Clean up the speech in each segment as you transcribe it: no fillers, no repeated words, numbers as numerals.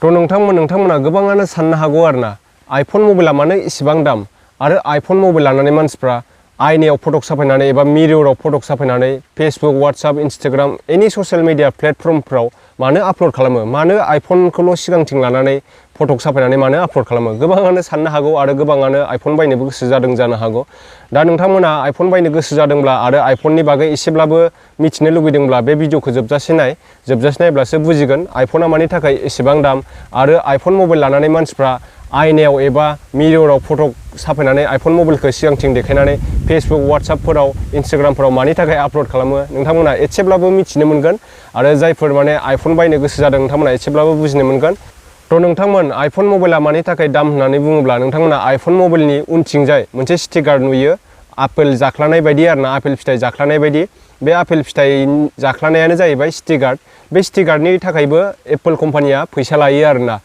थ' नोंथांमोना गोबाङानो साननो हागौ आरोना आइफन मबाइला मानो इसेबां दाम आरो आइफन मबाइल लानानै मानसिफ्रा आयनायाव फटक साफायनानै एबा मिरराव फटक साफायनानै फेसबुक वाट्सएप इन्स्टाग्राम एनि ससियेल मिडिया प्लेटफर्मफ्राव मानो आपल'ड खालामो मानो आइफनखौल' सिगांथिं लानानै फटक साफायनानै मानो आपल'ड खालामो गोबाङानो साननो हागौ आरो गोबाङानो आइफन बायनोबो गोसो जादों जानो हागौ दा नोंथांमोना आइफन बायनो गोसो जादोंब्ला आरो आइफननि बागै एसेब्लाबो मिथिनो लुगैदोंब्ला बे भिडिअखौ जोबजासे नायब्लासो बुजिगोन आइफना मानि थाखाय एसेबां दाम आरो आइफन मबाइल लानानै मानसिफ्रा आयनायाव एबा मिरराव फटक साफायनानै आइफन मबाइलखौ सिगांथिं देखायनानै फेसबुक वाट्सएपफोराव इन्स्टाग्रामफोराव मानि थाखाय आपल'ड खालामो नोंथांमोना एसेब्लाबो मिथिनो मोनगोन आरो जायफोर माने आइफन बायनो गोसो जादों नोंथांमोना एसेब्लाबो बुजिनो मोनगोन थ' नोंथांमोन आइफन मबाइला मानि थाखाय दाम होननानै बुङोब्ला नोंथांमोना आइफन मबाइलनि उनथिंजाय मोनसे स्टिकार नुयो आपेल जाख्लानाय बायदि आरोना आपेल फिथाइ जाख्लानाय बायदि बे आपेल फिथाइ जाख्लानायानो जाहैबाय स्टिकार बे स्टिकारनि थाखायबो एप्पल कम्पानिया फैसा लायो आरोना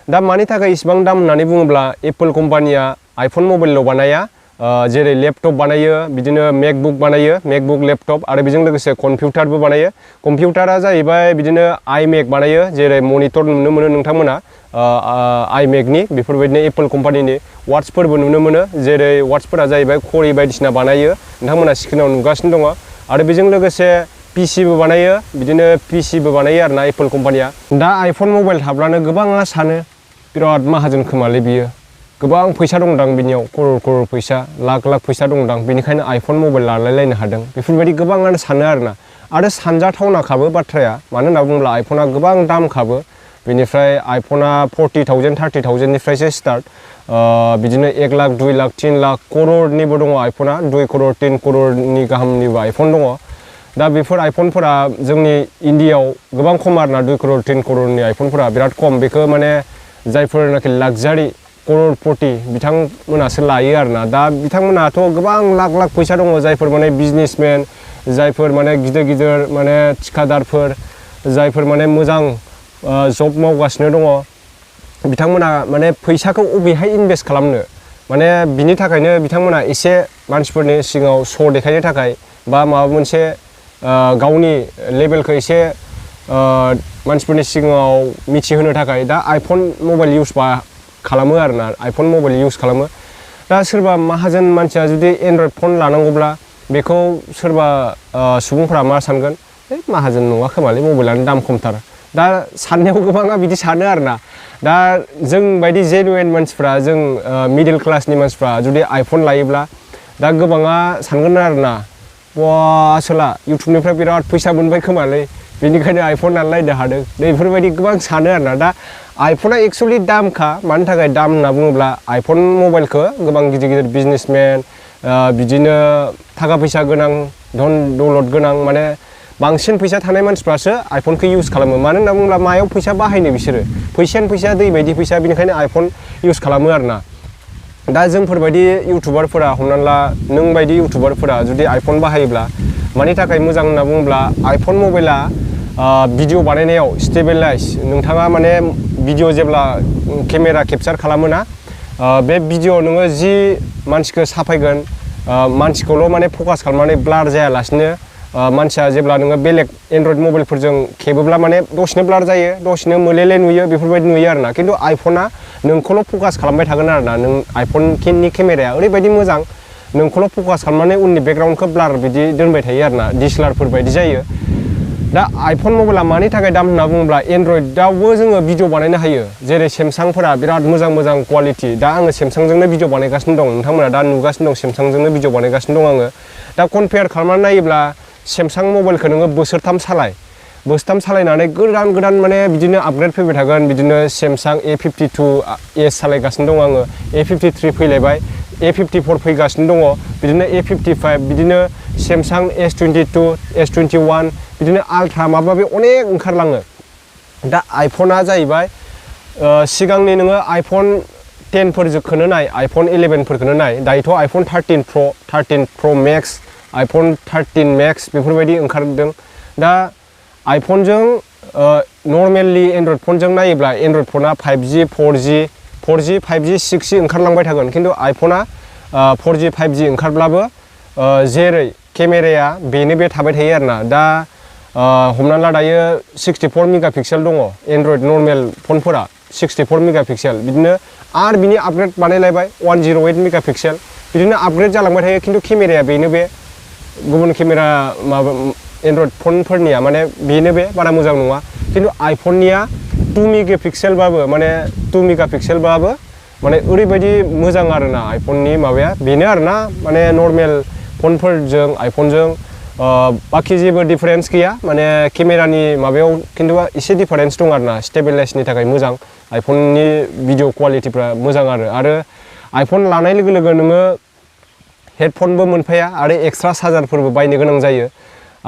दा मानि थाखाय इसिबां दाम होननानै बुङोब्ला एप्पल कम्पानिया आइफन मबाइलल' बानाया जेरै लेपटप बानायो बिदिनो मेकबुक बानायो मेकबुक लेपटप आरो बेजों लोगोसे कम्पिउटारबो बानायो कम्पिउटारा जाहैबाय बिदिनो आइमेक बानायो जेरै मनिटर नुनो मोनो नोंथांमोना आइमेकनि बेफोरबायदिनो एप्पल कम्पानिनि वाट्सफोरबो नुनो मोनो जेरै वाट्सफोरा जाहैबाय घरि बायदिसिना बानायो नोंथांमोना स्क्रिनाव नुगासिनो दङ आरो बेजों लोगोसे पिसिबो बानायो बिदिनो पिसिबो बानायो आरोना एप्पल कम्पानिया दा आइफन मबाइल थाब्लानो गोबाङा सानो बिराद माहाजोन खोमालै बियो गोबां फैसा दंदां बिनियाव क'रर फैसा लाख फैसा दंदां बेनिखायनो आइफन मबाइल लालायलायनो हादों बेफोरबायदि गोबाङानो सानो आरोना आरो सानजाथावनाखाबो बाथ्राया मानो होनना बुङोब्ला आइफना गोबां दामखाबो बेनिफ्राय आइफना 40,000 30,000निफ्रायसो स्टार्ट बिदिनो 1 लाख 2 लाख 3 लाख क'ररनिबो दङ आइफना 2 क'रर 3 क'ररनि गाहामनिबो आइफन दङ दा बेफोर आइफनफोरा जोंनि इन्डियायाव गोबां खम आरोना 2 क'रर 3 क'ररनि आइफनफोरा बिराद खम बेखौ माने जायफोरनाखि लाक्जारि क'ररपति बिथांमोनासो लायो आरोना दा बिथांमोनाथ' गोबां लाख फैसा दङ जायफोर माने बिजनेसमेन जायफोर माने गिदिर माने थिखादारफोर जायफोर माने मोजां जब मावगासिनो दङ बिथांमोना माने फैसाखौ अबेहाय इनभेस्ट खालामनो माने बिनि थाखायनो बिथांमोना एसे मानसिफोरनि सिगाङाव श' देखायनो थाखाय बा माबा मोनसे गावनि लेभेलखौ एसे मानसिफोरनि सिगाङाव मिथिहोनो थाखाय दा आइफन मबाइल इउज खालामो आरोना आइफन मबाइल इउज खालामो दा सोरबा माहाजोन मानसिया जुदि एन्ड्रइड फन लानांगौब्ला बेखौ सोरबा सुबुंफोरा मा सानगोन माहाजोन नङा खोमालै मबाइलानो दाम खमथार दा साननायाव गोबाङा बिदि सानो आरोना दा जों बायदि जेनुइन मानसिफ्रा जों मिडिल क्लासनि मानसिफ्रा जुदि आइफन लायोब्ला दा गोबाङा सानगोन आरोना बा आसोला इउटुबनिफ्राय बिराद फैसा मोनबाय खोमालै बेनिखायनो आइफन लालायनो हादों बेफोरबायदि गोबां सानो आरोना दा आइफना एक्सुवेलि दामखा मानि थाखाय दाम होनना बुङोब्ला आइफन मबाइलखौ गोबां गिदिर बिजनेसमेन बिदिनो थाखा फैसा गोनां धन दौलत गोनां माने बांसिन फैसा थानाय मानसिफ्रासो आइफनखौ इउज खालामो मानो होनना बुङोब्ला मायाव फैसा बाहायनो बिसोरो फैसायानो फैसा दै बायदि फैसा बेनिखायनो आइफन इउज खालामो आरोना दा जोंफोरबायदि इउटुबारफोरा हमनानै ला नों बायदि इउटुबारफोरा जुदि आइफन बाहायोब्ला मानि थाखाय मोजां होनना बुङोब्ला आइफन मबाइला भिडिअ बानायनायाव स्टेबलाइज नोंथाङा माने भिडिअ जेब्ला केमेरा केपचार खालामोना बे भिडिअ नोङो जि मानसिखौ साफायगोन मानसिखौल' माने फकास खालामनानै ब्लार जायालासिनो मानसिया जेब्ला नोङो बेलेग एन्ड्रइड मबाइलफोरजों खेबोब्ला माने दसेनो ब्लार जायो दसेनो मोलेले नुयो बेफोरबायदि नुयो आरोना खिन्थु आइफना नोंखौल' फकास खालामबाय थागोन आरोना नों आइफननि केमेराया ओरैबायदि मोजां नोंखौल' फकास खालामनानै उननि बेकग्राउन्डखौ ब्लार बिदि दोनबाय थायो आरोना डिएसएलआरफोर बायदि जायो दा आइफन मबाइला मानि थाखाय दाम होनना बुङोब्ला एन्ड्रइडआवबो जोङो भिडिअ बानायनो हायो जेरै सेमसांफोरा बिराद मोजां क्वालिटि दा आङो सेमसांजोंनो भिडिअ बानायगासिनो दं नोंथांमोना दा नुगासिनो दं सेमसांजोंनो भिडिअ बानायगासिनो दं आङो दा कम्पेयार खालामनानै नायोब्ला सेमसां मबाइलखौ नोङो बोसोरथाम सालायनानै गोदान माने बिदिनो आपग्रेड फैबाय थागोन बिदिनो सेमसां A52s सालायगासिनो दं आङो A53 फैलायबाय A54 फैगासिनो दङ बिदिनो A55 बिदिनो सेमसां S22 S21 बिदिनो आल्ट्रा माबा बे अनेक ओंखारलाङो दा आइफना जाहैबाय सिगांनि नोङो आइफन 10 फोरखौनो नाय आइफन 11 फोरखौनो नाय दायोथ' iPhone 13 Pro Max iPhone 13 Max बेफोरबायदि ओंखारदों दा आइफनजों नर्मेलि एन्ड्रइड फनजों नायोब्ला एन्ड्रइड फना 5G 4G 5G 6G ओंखारलांबाय थागोन खिन्थु आइफना 4G 5G ओंखारब्लाबो जेरै केमेराया बेनो बे थाबाय थायो आरोना दा हमना ला दायो 64 मेगापिक्सेल दङ एन्ड्रइड नर्मेल फनफोरा 64 मेगापिक्सेल बिदिनो आरो बिनि आपग्रेड बानायलायबाय 108 मेगापिक्सेल बिदिनो आपग्रेड जालांबाय थायो खिन्थु केमेराया बेनो बे गुबुन केमेरा माबा एन्ड्रइड फनफोरनिया माने बेनो बे बारा मोजां नङा खिन्थु आइफननिया 2 मेगापिक्सेलबाबो माने 2 मेगापिक्सेलबाबो माने ओरैबायदि मोजां आरोना आइफननि माबाया बेनो आरोना माने नर्मेल फनफोरजों आइफनजों बाखि जेबो डिफारेन्स गैया माने केमेरानि माबायाव खिन्थु एसे डिफारेन्स दं आरोना स्टेबलाइजनि थाखाय मोजां आइफननि भिडिअ क्वालिटिफ्रा मोजां आरो आइफन लानाय लोगो लोगो नोङो हेडफनबो मोनफाया आरो एक्सट्रा चार्जारफोरबो बायनो गोनां जायो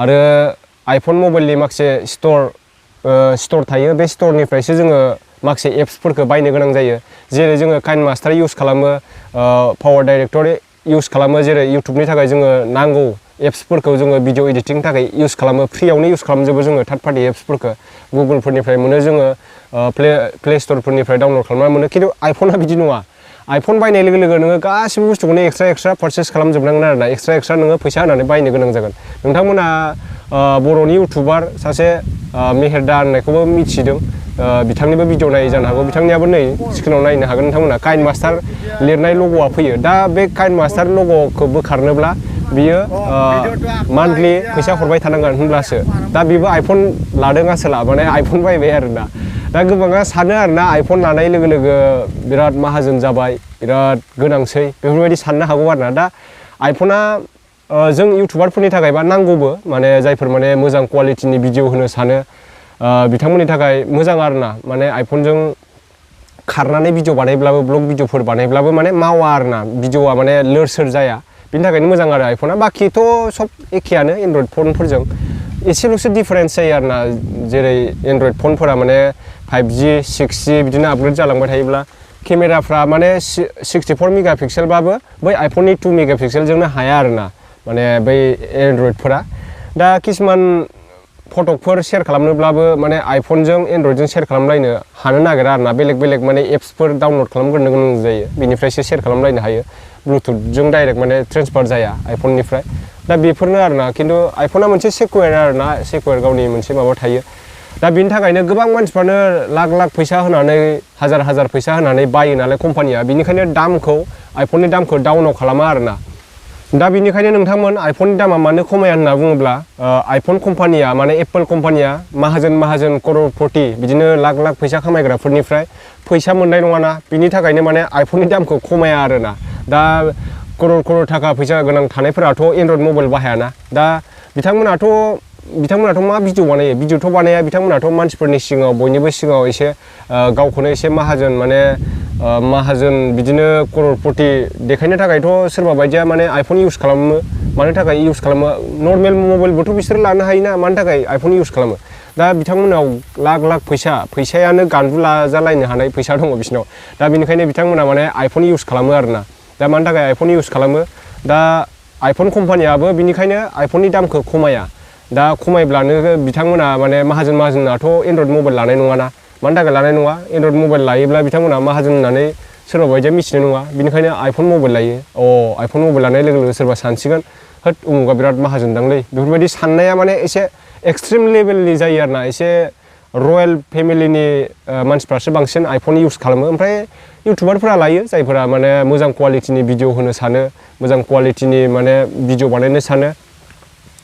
आरो आइफन मबाइलनि माखासे स्ट'र थायो बे स्ट'रनिफ्रायसो जोङो माखासे एप्सफोरखौ बायनो गोनां जायो जेरै जोङो काइनमास्टार इउज खालामो पावार डाइरेक्टर इउज खालामो जेरै इउटुबनि थाखाय जोङो नांगौ एप्सफोरखौ जोङो भिडिअ एडिटिंनि थाखाय इउज खालामो फ्रियावनो इउज खालामजोबो जोङो थार्ड पार्टि एप्सफोरखौ गुगोलफोरनिफ्राय मोनो जोङो प्ले स्ट'रफोरनिफ्राय डाउनलड खालामना मोनो खिन्थु आइफना बिदि नङा आइफन बायनाय लोगो लोगो नोङो गासिबो बुस्थुखौनो एक्सट्रा पारचेस खालामजोबनांगोन आरोना एक्सट्रा नोङो फैसा होनानै बायनो गोनां जागोन नोंथांमोना बर'नि इउटुबार सासे मेहेरदा होननायखौबो मिथिदों बिथांनिबो भिडिअ नायै जानो हागौ बिथांनियाबो नै स्क्रिनाव नायनो हागोन नोंथांमोना काइनमास्टार लिरनाय लग'आ फैयो दा बे काइनमास्टार लग'खौ बोखारनोब्ला बियो मान्थलि फैसा हरबाय थानांगोन होनब्लासो दा बेबो आइफन लादों आसोला माने आइफन बायबाय आरोना दा गोबाङा सानो आरोना आइफन लानाय लोगो लोगो बिराद माहाजोन जाबाय बिराद गोनांसै बेफोरबायदि साननो हागौ आरोना दा आइफना जों इउटुबारफोरनि थाखायबा नांगौबो माने जायफोर माने मोजां क्वालिटिनि भिडिअ होनो सानो बिथांमोननि थाखाय मोजां आरोना माने आइफनजों खारनानै भिडिअ बानायब्लाबो ब्लग भिडिअफोर बानायब्लाबो माने मावा आरोना भिडिअआ माने लोर सोर जाया बिनि थाखायनो मोजां आरो आइफना बाखिथ' सब एखेयानो एन्ड्रइड फनफोरजों एसेल'सो डिफारेन्स जायो आरोना जेरै एन्ड्रइड फनफोरा माने 5G 6G बिदिनो आपग्रेड जालांबाय थायोब्ला केमेराफ्रा माने 64 मेगापिक्सेलबाबो बै आइफननि 2 मेगापिक्सेलजोंनो हाया आरोना माने बै एन्ड्रइडफोरा दा किसुमान फटकफोर शेयार खालामनोब्लाबो माने आइफनजों एन्ड्रइडजों शेयार खालामलायनो हानो नागिरा आरोना बेलेग माने एप्सफोर डाउनलड खालामग्रोनो गोनां जायो बिनिफ्रायसो शेयार खालामलायनो हायो ब्लुटुथजों डाइरेक्ट माने ट्रेन्सफार जाया आइफननिफ्राय दा बेफोरनो आरोना खिन्थु आइफना मोनसे सेकुवेर आरोना सेकुवेर गावनि मोनसे माबा थायो दा बिनि थाखायनो गोबां मानसिफ्रानो लाख फैसा होनानै हाजार फैसा होनानै बायो नालाय कम्पानिया बिनिखायनो दामखौ आइफननि दामखौ डाउनाव खालामा आरोना दा बिनिखायनो नोंथांमोन आइफननि दामा मानो खमाया होनना बुङोब्ला आइफन कम्पानिया माने एप्पल कम्पानिया माहाजोन कर'रपति बिदिनो लाख फैसा खामायग्राफोरनिफ्राय फैसा मोननाय नङाना बिनि थाखायनो माने आइफननि दामखौ खमाया आरोना दा कर'र थाखा फैसा गोनां थानायफोराथ' एन्ड्रइड मबाइल बाहायाना दा बिथांमोनाथ' मा भिडिअ बानायो भिडिअथ' बानाया बिथांमोनाथ' मानसिफोरनि सिगाङाव बयनिबो सिगाङाव एसे गावखौनो एसे माहाजोन बिदिनो कर'रपति देखायनो थाखायथ' सोरबा बायदिया माने आइफन इउज खालामो मानो थाखाय इउज खालामो नर्मेल मबाइलबोथ' बिसोर लानो हायोना मानो थाखाय आइफन इउज खालामो दा बिथांमोनाव लाख फैसायानो गान्दु लाजालायनो हानाय फैसा दङ बिसिनाव दा बिनिखायनो बिथांमोना माने आइफन इउज खालामो आरोना दा मानि थाखाय आइफन इउज खालामो दा आइफन कम्पानियाबो बिनिखायनो आइफननि दामखौ खमाया दा खमायब्लानो बिथांमोना माने माहाजोनाथ' एन्ड्रइड मबाइल लानाय नङाना मानि थाखाय लानाय नङा एन्ड्रइड मबाइल लायोब्ला बिथांमोना माहाजोन होननानै सोरबा बायदिया मिथिनाय नङा बिनिखायनो आइफन मबाइल लायो आइफन मबाइल लानाय लोगो लोगो सोरबा सानसिगोन होद उमुगा बिराद माहाजोनदांलै बेफोरबायदि साननाया माने एसे एक्सट्रिम लेभेलनि जायो आरोना एसे रयेल फेमिलिनि मानसिफ्रासो बांसिन आइफन इउज खालामो ओमफ्राय इउटुबारफोरा लायो जायफोरा माने मोजां क्वालिटिनि भिडिअ होनो सानो मोजां क्वालिटिनि माने भिडिअ बानायनो सानो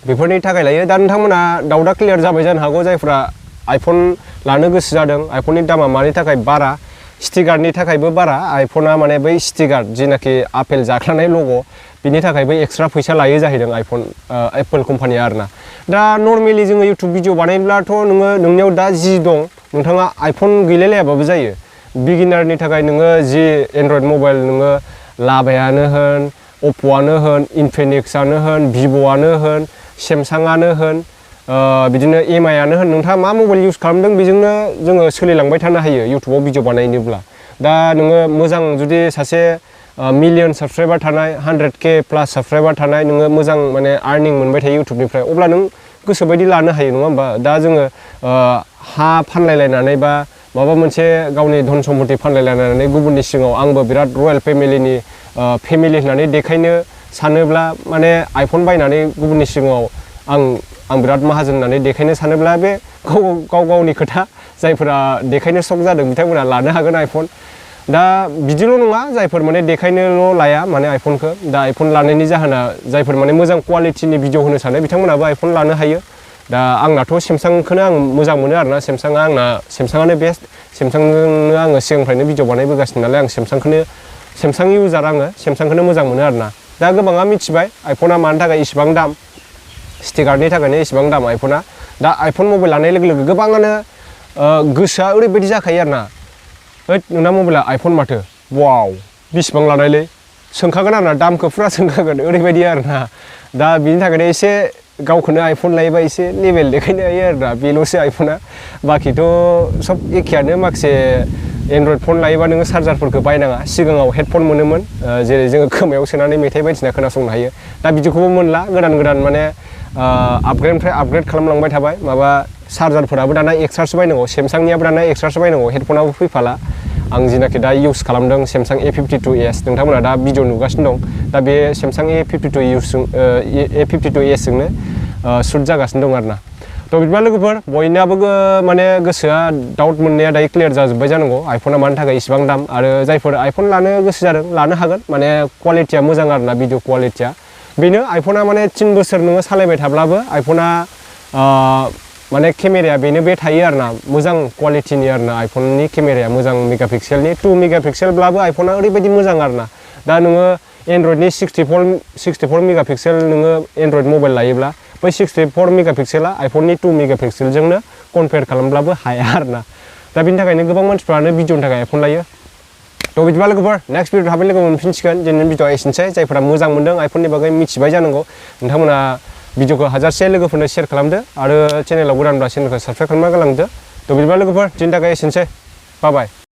बेफोरनि थाखाय लायो दा नोंथांमोना डाउटआ क्लियार जाबाय जानो हागौ जायफ्रा आइफन लानो गोसो जादों आइफननि दामा मानि थाखाय बारा स्टिकारनि थाखायबो बारा आइफना माने बै स्टिकार जिनाखि आपेल जाख्लानाय लग' बिनि थाखायबो एक्सट्रा फैसा लायो जाहैदों एप्पल कम्पानिया आरोना दा नर्मेलि जोङो इउटुब भिडिअ बानायब्लाथ' नोंनियाव दा जि दं नोंथाङा आइफन गैलायलायाबाबो जायो बिगिनारनि थाखाय नोङो जि एन्ड्रइड मबाइल नोङो लाभायानो होन अप्प'आनो होन इनफिनिक्सआनो होन भिभ'आनो होन सेमसांआनो होन बिदिनो एमआइआनो होन नोंथाङा मा मबाइल इउज खालामदों बेजोंनो जोङो सोलिलांबाय थानो हायो इउटुबाव भिडिअ बानायनोब्ला दा नोङो मोजां जुदि सासे मिलियन साबसक्राइबार थानाय 100K प्लास साबसक्राइबार थानाय नोङो मोजां माने आर्निं मोनबाय थायो इउटुबनिफ्राय अब्ला नों गोसोबायदि लानो हायो नङा होमबा दा जोङो हा फानलायलायनानै बा माबा मोनसे गावनि धन सम्पति फानलायलायनानै गुबुननि सिगाङाव आंबो बिराद रयेल फेमिलिनि फेमिलि होननानै देखायनो सानोब्ला माने आइफन बायनानै गुबुननि सिगाङाव आं बिराद माहाजोन होननानै देखायनो सानोब्ला बे गाव गावनि खोथा जायफोरा देखायनो सक जादों बिथांमोना लानो हागोन आइफन दा बिदिल' नङा जायफोर माने देखायनोल' लाया माने आइफनखौ दा आइफन लानायनि जाहोना जायफोर माने मोजां क्वालिटिनि भिडिअ होनो सानो बिथांमोनाबो आइफन लानो हायो दा आंनाथ' सेमसांखौनो आं मोजां मोनो आरोना सेमसाङानो बेस्ट सेमसांजोंनो आङो सिगांनिफ्रायनो भिडिअ बानायबोगासिनो नालाय आं सेमसां इउजार आङो सेमसांखौनो मोजां मोनो आरोना दा गोबाङा मिथिबाय आइफना मानि थाखाय इसिबां दाम स्टिकारनि थाखायनो इसिबां दाम आइफना दा आइफन मबाइल लानाय लोगो लोगो गोबाङानो गोसोआ ओरैबायदि जाखायो आरोना ओइ नोंना मबाइला आइफन माथो वाव बिसिबां लानायलै सोंखागोन आरोना दामखौ फुरा सोंखागोन ओरैबायदि आरोना दा बिनि थाखायनो एसे गावखौनो आइफन लायोबा एसे लेभेल देखायनो हायो आरोना बेल'सो आइफना बाखिथ' सब एखेयानो माखासे एन्ड्रइड फन लायोबा नोङो चार्जारफोरखौ बायनाङा सिगाङाव हेडफन मोनोमोन जेरै जोङो खोमायाव सोनानै मेथाइ बायदिसिना खोनासंनो हायो दा बिदिखौबो मोनला गोदान माने आपग्रेडनिफ्राय आपग्रेड खालामलांबाय थाबाय माबा चार्जारफोराबो दाना एक्सट्रासो बायनांगौ सेमसांनियाबो दाना एक्सट्रासो बायनांगौ हेडफनाबो फैफाला आं जिनाखि दा इउज खालामदों सेमसां A52s नोंथांमोना दा भिडिअ नुगासिनो दं दा बे सेमसां A52s जोंनो सुट जागासिनो दं आरोना थ' बिदिबा लोगोफोर बयनाबो माने गोसोआ डाउट मोननाया दायो क्लियार जाजोब्बाय जानांगौ आइफना मानि थाखाय इसिबां दाम आरो जायफोर आइफन लानो गोसो जादों लानो हागोन माने क्वालिटिया मोजां आरोना भिडिअ क्वालिटिया बेनो आइफना माने 3 बोसोर नोङो सालायबाय थाब्लाबो आइफना माने केमेराया बेनो बे थायो आरोना मोजां क्वालिटिनि आरोना आइफननि केमेराया मोजां मेगापिक्सेलनि 2 मेगापिक्सेलब्लाबो आइफना ओरैबायदि मोजां आरोना दा नोङो एन्ड्रइडनि 64 मेगापिक्सेल नोङो एन्ड्रइड मबाइल लायोब्ला बै 64 मेगापिक्सेला आइफननि 2 मेगापिक्सेलजोंनो कम्पेयार खालामब्लाबो हाया आरोना दा बिनि थाखायनो गोबां मानसिफ्रानो भिडिअनि थाखाय आइफन लायो थ' बिदिबा लोगोफोर नेक्स्ट भिडिअ थाबै लोगो मोनफिनसिगोन दिनैनि भिडिअआ एसेनोसै जायफोरा मोजां मोनदों आइफननि बागै मिथिबाय जानांगौ नोंथांमोना भिडिअखौ हाजारसे लोगोफोरनो शेयार खालामदो आरो चेनेलाव गोदानब्ला चेनेलखौ साबस्क्राइब खालामना गालांदो थ' बिदिबा लोगोफोर दिनैनि थाखाय एसेनोसै बाय बाय